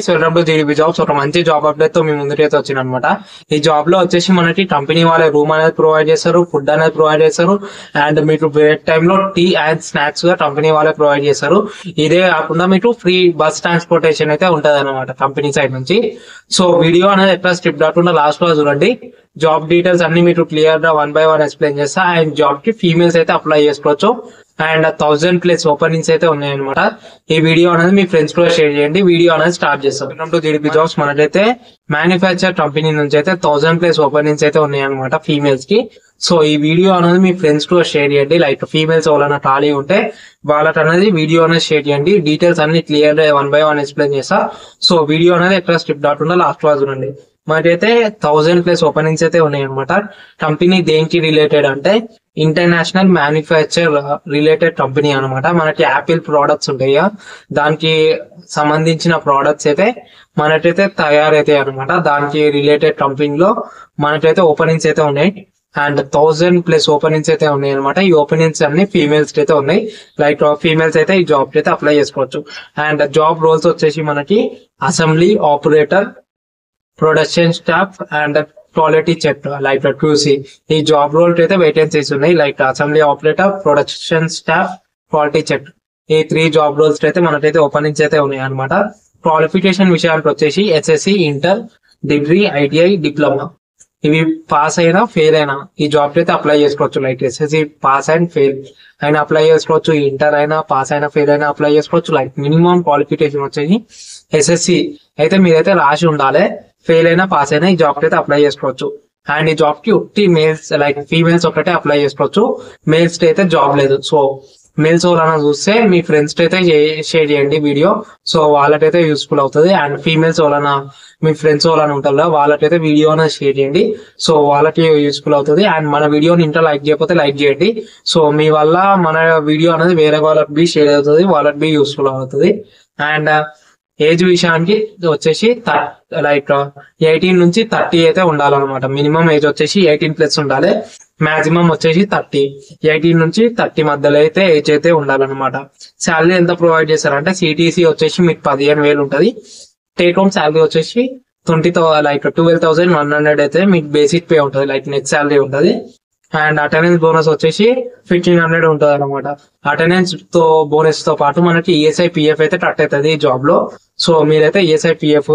Welcome to GDP jobs. ఒక మంచి job update తో మీ ముందుకైతే వచ్చిన అనమాట. ఈ జాబ్ లో వచ్చేసి మనకి కంపెనీ వాళ్ళే రూమ్ అనేది ప్రొవైడ్ చేస్తారు, ఫుడ్ అనేది ప్రొవైడ్ చేస్తారు, అండ్ మీకు బ్రేక్ టైమ్ లో టీ అండ్ స్నాక్స్ గా కంపెనీ వాళ్ళే ప్రొవైడ్ చేస్తారు. ఇదే కాకుండా మీకు ఫ్రీ బస్ ట్రాన్స్పోర్టేషన్ అయితే ఉంటది అనమాట కంపెనీ సైడ్ నుంచి. సో వీడియో అనేది ఎట్లా స్ట్రిప్ కాకుండా లాస్ట్ లో చూడండి. జాబ్ డీటెయిల్స్ అన్ని మీకు క్లియర్ గా 1 by 1 ఎక్స్ప్లెయిన్ చేస్తా. అండ్ జాబ్ కి ఫీమేల్స్ అయితే అప్లై చేసుకోవచ్చు. అండ్ 1000+ ఓపెనింగ్స్ అయితే ఉన్నాయన్నమాట. ఈ వీడియో అనేది మీ ఫ్రెండ్స్ కూడా షేర్ చేయండి. వీడియో అనేది స్టార్ట్ చేస్తాం. Welcome to GDP jobs. మనకైతే మ్యానుఫ్యాక్చర్ కంపెనీ నుంచి అయితే 1000+ ఓపెనింగ్స్ అయితే ఉన్నాయన్నమాట ఫీమేల్స్ కి. సో ఈ వీడియో అనేది మీ ఫ్రెండ్స్ కూడా షేర్ చేయండి. లైక్ ఫీమేల్స్ ఎవరైనా ఖాళీ ఉంటే వాళ్ళకి అనేది వీడియో అనేది షేర్ చేయండి. డీటెయిల్స్ అన్ని క్లియర్ గా 1 by 1 ఎక్స్ప్లెయిన్ చేస్తా. సో వీడియో అనేది ఎక్కడ స్కిప్ కాకుండా లాస్ట్ లో చూడండి. మనకైతే 1000+ ఓపెనింగ్స్ అయితే ఉన్నాయన్నమాట. కంపెనీ దేనికి రిలేటెడ్ అంటే ఇంటర్నేషనల్ మ్యానుఫ్యాక్చర్ రిలేటెడ్ కంపెనీ అనమాట. మనకి యాపిల్ ప్రోడక్ట్స్ ఉంటాయి, దానికి సంబంధించిన ప్రోడక్ట్స్ అయితే మనకైతే తయారైతాయి అనమాట. దానికి రిలేటెడ్ కంపెనీలో మనకైతే ఓపెనింగ్స్ అయితే ఉన్నాయి. అండ్ 1000+ ఓపెనింగ్స్ అయితే ఉన్నాయి అనమాట. ఈ ఓపెనింగ్స్ అన్ని ఫీమేల్స్ అయితే ఉన్నాయి. లైక్ ఫీమేల్స్ అయితే ఈ జాబ్ అయితే అప్లై చేసుకోవచ్చు. అండ్ జాబ్ రోల్స్ వచ్చేసి మనకి assembly operator, production staff and quality check like QC. ఈ జాబ్ రోల్ అయితే వేకెన్సీస్ ఉన్నాయి. Like assembly operator, production staff, quality check. ఈ 3 జాబ్ రోల్స్ అయితే మనకైతే ఓపెనింగ్స్ అయితే ఉన్నాయి అనమాట. క్వాలిఫికేషన్ విషయానికి వచ్చేసి SSC, inter, degree, ITI, diploma ఇవి పాస్ అయినా ఫెయిల్ అయినా ఈ జాబ్ అయితే అప్లై చేసుకోవచ్చు. Like SSC pass and fail అయినా అప్లై చేసుకోవచ్చు, ఇంటర్ అయినా పాస్ అయినా ఫెయిల్ అయినా అప్లై చేసుకోవచ్చు. లైక్ మినిమం క్వాలిఫికేషన్ వచ్చేసి ఎస్ఎస్సి అయితే మీరైతే రాసి ఉండాలి. ఫెయిల్ అయినా పాస్ అయినా ఈ జాబ్ అయితే అప్లై చేసుకోవచ్చు. అండ్ ఈ జాబ్ కి ఉట్టి మేల్స్ లైక్ ఫీమేల్స్ ఒకటే అప్లై చేసుకోవచ్చు. మేల్స్ అయితే జాబ్ లేదు. సో మేల్స్ ఎవరైనా చూస్తే మీ ఫ్రెండ్స్ అయితే షేర్ చేయండి వీడియో. సో వాళ్ళకైతే యూస్ఫుల్ అవుతుంది. అండ్ ఫీమేల్స్ ఎవరైనా మీ ఫ్రెండ్స్ ఎవరైనా ఉంటారు వాళ్ళకైతే వీడియో అనేది షేర్ చేయండి. సో వాళ్ళకి యూస్ఫుల్ అవుతుంది. అండ్ మన వీడియోని ఇంట్లో లైక్ చేయకపోతే లైక్ చేయండి. సో మీ వల్ల మన వీడియో అనేది వేరే వాళ్ళకి బి షేర్ అవుతుంది, వాళ్ళకి బి యూస్ఫుల్ అవుతుంది. అండ్ ఏజ్ విషయానికి వచ్చేసి లైక్ 18 నుంచి 30 అయితే ఉండాలన్నమాట. మినిమం ఏజ్ వచ్చేసి 18+ ఉండాలి. మాక్సిమం వచ్చేసి 30. 18 నుంచి 30 మధ్యలో అయితే ఏజ్ అయితే ఉండాలన్నమాట. శాలరీ ఎంత ప్రొవైడ్ చేస్తారంటే సిటీసీ వచ్చేసి మీకు 15,000 ఉంటది. టేక్ హోమ్ శాలరీ వచ్చేసి 12,100 అయితే మీకు బేసిక్ పే ఉంటుంది, లైక్ నెట్ శాలరీ ఉంటుంది. అండ్ అటెండెన్స్ బోనస్ వచ్చేసి 1500 ఉంటుంది అనమాట. అటెండెన్స్ తో బోనస్ తో పాటు మనకి ఈఎస్ఐ పిఎఫ్ అయితే కట్ అవుతుంది ఈ జాబ్ లో. సో మీరైతే ఈఎస్ఐ పిఎఫ్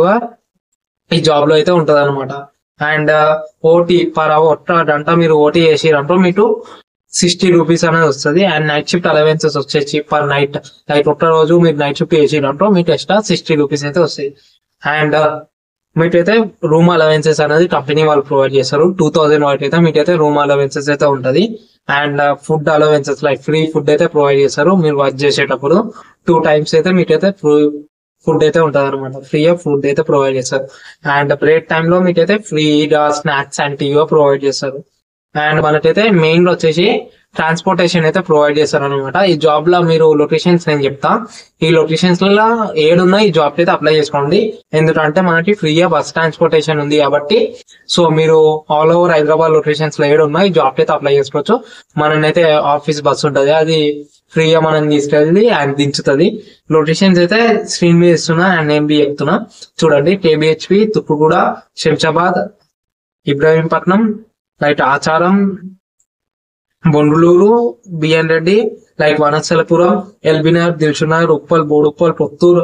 ఈ జాబ్ లో అయితే ఉంటది అనమాట. అండ్ ఓటీ పర్ అవర్ గంట మీరు ఓటీ చేసిరంటూ మీకు 60 రూపీస్ అనేది వస్తుంది. అండ్ నైట్ షిఫ్ట్ అలవెన్సెస్ వచ్చేసి పర్ నైట్ లైక్ ఒక్క రోజు మీరు నైట్ షిఫ్ట్ చేసిరంటూ మీకు ఎక్స్ట్రా 60 రూపీస్ అయితే వస్తాయి. అండ్ మీకైతే రూమ్ అలవెన్సెస్ అనేది కంపెనీ వాళ్ళు ప్రొవైడ్ చేస్తారు. 2000 వరకు అయితే మీకైతే రూమ్ అలవెన్సెస్ అయితే ఉంటది. And food allowances like free food అయితే ప్రొవైడ్ చేస్తారు. మీరు వర్క్ చేసేటప్పుడు 2 times అయితే మీకైతే ఫుడ్ అయితే ఉంటది అనమాట. ఫ్రీగా ఫుడ్ అయితే ప్రొవైడ్ చేస్తారు. అండ్ బ్రేక్ టైమ్ లో మీకైతే ఫ్రీగా స్నాక్స్ అండ్ టీ ప్రొవైడ్ చేస్తారు. అండ్ మనకైతే మెయిన్ వచ్చేసి ట్రాన్స్పోర్టేషన్ అయితే ప్రొవైడ్ చేస్తారు అనమాట. ఈ జాబ్ లో మీరు లొకేషన్స్ నేను చెప్తా. ఈ లొకేషన్స్ లో ఏడున్నా ఈ జాబ్ అయితే అప్లై చేసుకోండి. ఎందుకంటే మనకి ఫ్రీగా బస్ ట్రాన్స్పోర్టేషన్ ఉంది కాబట్టి. సో మీరు ఆల్ ఓవర్ హైదరాబాద్ లొకేషన్స్ లో ఏడున్నా ఈ జాబ్ అయితే అప్లై చేసుకోవచ్చు. మననైతే ఆఫీస్ బస్ ఉంటది, అది ఫ్రీగా మనం తీసుకెళ్ళి అండ్ దించుతుంది. లొకేషన్స్ అయితే స్క్రీన్ మీద ఇస్తున్నా అండ్ నేను బి చెప్తున్నా చూడండి. KPHB, Tukkuguda, Shamshabad, Ibrahimpatnam, like Acharam, Bonduluru, BN Reddy, like Vanasthalipuram, LB Nagar, Dilsukhnagar, Uppal, Boduppal, Puttur,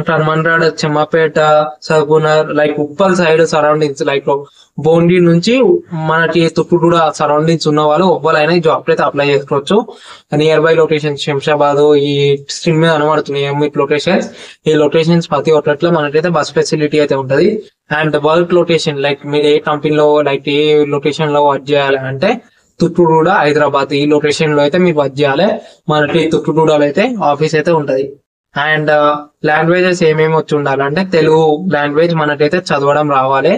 కర్మండ్రాడ్, Champapet, Saroornagar, like Uppal side surroundings like బోండి నుంచి మనకి తుక్కుగూడ సరౌండింగ్స్ ఉన్న వాళ్ళు ఒవ్వలైనా ఈ జాబ్ అయితే అప్లై చేసుకోవచ్చు. నియర్ బై లొకేషన్స్ శంషాబాద్ ఈ స్క్రీన్ మీద కనబడుతున్నాయి మీకు లొకేషన్స్. ఈ లొకేషన్స్ ప్రతి ఒక్కట్లో మనకైతే బస్ ఫెసిలిటీ అయితే ఉంటది. అండ్ వర్క్ లొకేషన్ లైక్ మీరు ఏ కంపెనీలో లైక్ ఏ లొకేషన్ లో వర్క్ చేయాలి అంటే తుక్కుగూడ, హైదరాబాద్ ఈ లొకేషన్ లో అయితే మీరు వర్క్ చేయాలి. మనకి తుక్కుగూడలో అయితే ఆఫీస్ అయితే ఉంటది. అండ్ లాంగ్వేజెస్ ఏమేమి వచ్చి ఉండాలంటే తెలుగు లాంగ్వేజ్ మనకైతే చదవడం రావాలి.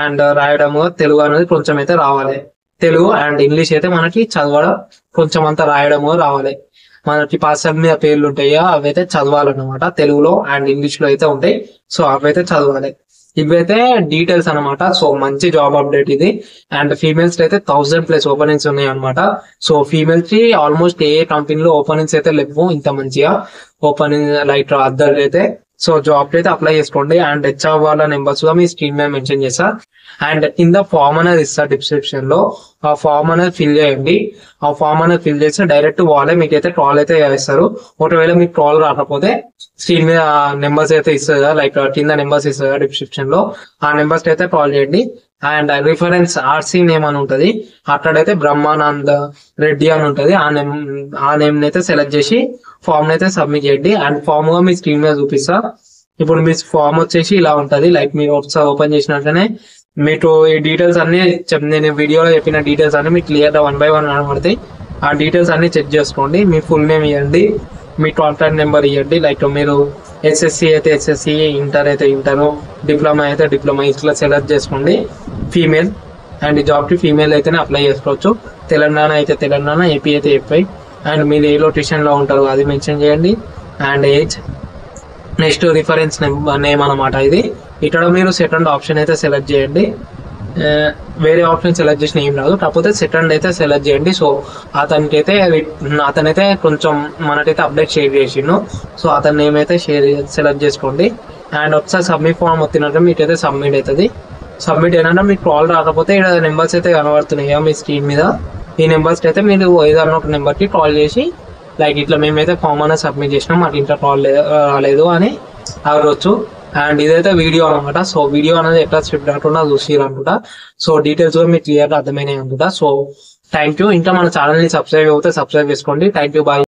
అండ్ రాయడం తెలుగు అనేది కొంచెం అయితే రావాలి. తెలుగు అండ్ ఇంగ్లీష్ అయితే మనకి చదవడం కొంచెం అంతా రాయడం రావాలి. మనకి పర్సన్ మీద పేర్లు ఉంటాయో అవైతే చదవాలన్నమాట. తెలుగులో అండ్ ఇంగ్లీష్ లో అయితే ఉంటాయి. సో అవైతే చదవాలి. ఇవైతే డీటెయిల్స్ అనమాట. సో మంచి జాబ్ అప్డేట్ ఇది. అండ్ ఫీమేల్స్ అయితే 1000+ ఓపెనింగ్స్ ఉన్నాయి అనమాట. సో ఫీమేల్స్ కి ఆల్మోస్ట్ ఏ కంపెనీలో ఓపెనింగ్స్ అయితే లేవు ఇంత మంచిగా ఓపెనింగ్ లైక్ అద్దరు అయితే. సో జాబ్ అయితే అప్లై చేసుకోండి. అండ్ హెచ్ఆర్ వాళ్ళ నెంబర్స్ కూడా మీ స్క్రీన్ మీద మెన్షన్ చేస్తా. అండ్ కింద ఫామ్ అనేది ఇస్తా డిస్క్రిప్షన్ లో, ఆ ఫామ్ అనేది ఫిల్ చేయండి. ఆ ఫామ్ అనేది ఫిల్ చేస్తే డైరెక్ట్ వాళ్ళే మీకైతే కాల్ అయితే చేస్తారు. ఒకవేళ మీకు కాల్ రాకపోతే స్క్రీన్ మీద నెంబర్స్ అయితే ఇస్తుంది కదా, లైక్ కింద నెంబర్స్ ఇస్తుంది కదా డిస్క్రిప్షన్ లో, ఆ నెంబర్స్ అయితే కాల్ చేయండి. అండ్ రిఫరెన్స్ ఆర్సీ నేమ్ అని ఉంటది, అక్కడైతే బ్రహ్మానంద రెడ్డి అని ఉంటది, ఆ నేమ్ అయితే సెలెక్ట్ చేసి ఫామ్ అయితే సబ్మిట్ చేయండి. అండ్ ఫామ్ గా మీ స్క్రీన్ మీద చూపిస్తా. ఇప్పుడు మీ ఫామ్ వచ్చేసి ఇలా ఉంటది, లైక్ మీరు ఒకసారి ఓపెన్ చేసినట్లనే మీకు ఈ డీటెయిల్స్ అన్ని నేను వీడియోలో చెప్పిన డీటెయిల్స్ అన్ని మీకు క్లియర్ గా 1 by 1 కనబడతాయి. ఆ డీటెయిల్స్ అన్ని చెక్ చేసుకోండి. మీ ఫుల్ నేమ్ ఇవ్వండి, మీ కాంటాక్ట్ నెంబర్ ఇవ్వండి, లైక్ మీరు ఎస్ఎస్సి అయితే ఎస్ఎస్సి, ఇంటర్ అయితే ఇంటర్, డిప్లొమా అయితే డిప్లొమా, ఇట్లా సెలెక్ట్ చేసుకోండి. ఫీమేల్, అండ్ ఈ జాబ్ కి ఫీమేల్ అయితేనే అప్లై చేసుకోవచ్చు. తెలంగాణ అయితే తెలంగాణ, ఏపీ అయితే ఏపీ, అండ్ మీరు ఏ లొకేషన్ లో ఉంటారో అది మెన్షన్ చేయండి. And age, next reference name అనమాట ఇది. ఇక్కడ మీరు సెకండ్ ఆప్షన్ అయితే సెలెక్ట్ చేయండి. వేరే ఆప్షన్ సెలెక్ట్ చేసిన ఏం రాదు, కాకపోతే సెకండ్ అయితే సెలెక్ట్ చేయండి. సో అతనైతే కొంచెం మనకైతే అప్డేట్ షేర్ చేసిండు. సో అతని నేమ్ అయితే సెలెక్ట్ చేసుకోండి. అండ్ ఒకసారి సబ్మిట్ ఫామ్ వచ్చినట్టు మీకైతే సబ్మిట్ అవుతుంది. సబ్మిట్ అయినా మీకు కాల్ రాకపోతే ఇక్కడ నెంబర్స్ అయితే కనబడుతున్నాయి మీ స్క్రీన్ మీద. ఈ నెంబర్స్ అయితే మీరు ఏదన్నా ఒక నెంబర్ కి కాల్ చేసి, లైక్ ఇట్లా మేమైతే ఫామ్ అనేది సబ్మిట్ చేసినాం, మాకు ఇంట్లో కాల్ రాలేదు అని అడగవచ్చు. అండ్ ఇదైతే వీడియో అనమాట. సో వీడియో అనేది ఎట్లా స్క్రిప్ట్ కాకుండా చూసిరు అనుకుంటా. సో డీటెయిల్స్ కూడా మీకు క్లియర్ గా అర్థమైనాయి అనుకుంటా. So thank you. ఇంకా మన ఛానల్ ని సబ్స్క్రైబ్ అవుతే సబ్స్క్రైబ్ చేసుకోండి. Thank you, bye.